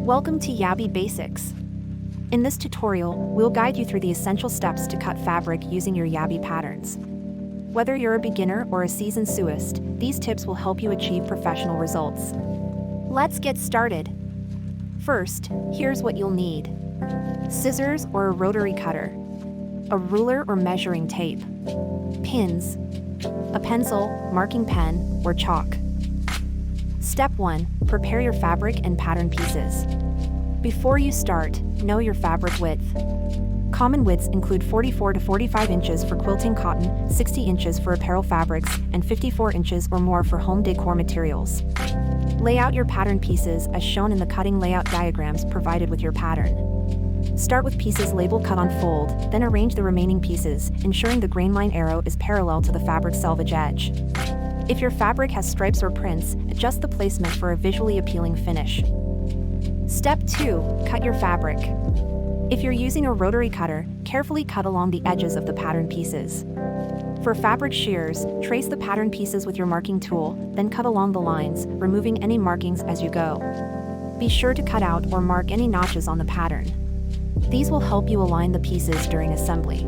Welcome to Yabbey Basics. In this tutorial, we'll guide you through the essential steps to cut fabric using your Yabbey patterns. Whether you're a beginner or a seasoned sewist, these tips will help you achieve professional results. Let's get started. First, here's what you'll need: scissors or a rotary cutter, a ruler or measuring tape, pins, a pencil, marking pen, or chalk. Step 1. Prepare your fabric and pattern pieces. Before you start, know your fabric width. Common widths include 44 to 45 inches for quilting cotton, 60 inches for apparel fabrics, and 54 inches or more for home decor materials. Lay out your pattern pieces as shown in the cutting layout diagrams provided with your pattern. Start with pieces labeled cut on fold, then arrange the remaining pieces, ensuring the grain line arrow is parallel to the fabric's selvage edge. If your fabric has stripes or prints, adjust the placement for a visually appealing finish. Step 2. Cut your fabric. If you're using a rotary cutter, carefully cut along the edges of the pattern pieces. For fabric shears, trace the pattern pieces with your marking tool, then cut along the lines, removing any markings as you go. Be sure to cut out or mark any notches on the pattern. These will help you align the pieces during assembly.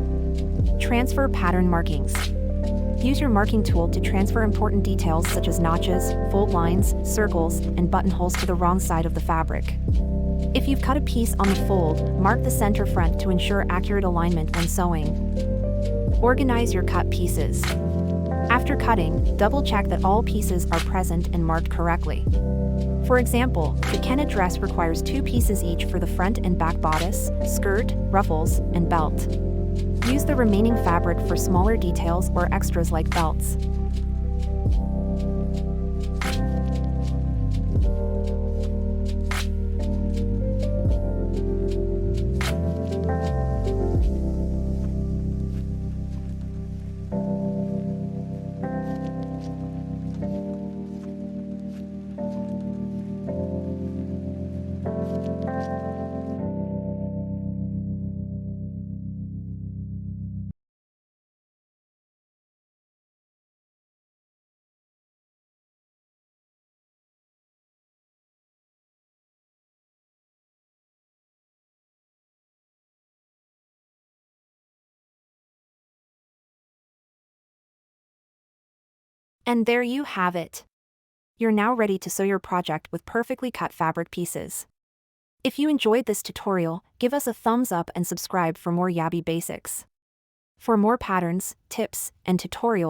Transfer pattern markings. Use your marking tool to transfer important details such as notches, fold lines, circles, and buttonholes to the wrong side of the fabric. If you've cut a piece on the fold, mark the center front to ensure accurate alignment when sewing. Organize your cut pieces. After cutting, double-check that all pieces are present and marked correctly. For example, the Kenna dress requires 2 pieces each for the front and back bodice, skirt, ruffles, and belt. Use the remaining fabric for smaller details or extras like belts. And there you have it. You're now ready to sew your project with perfectly cut fabric pieces. If you enjoyed this tutorial, give us a thumbs up and subscribe for more Yabbey Basics. For more patterns, tips, and tutorials,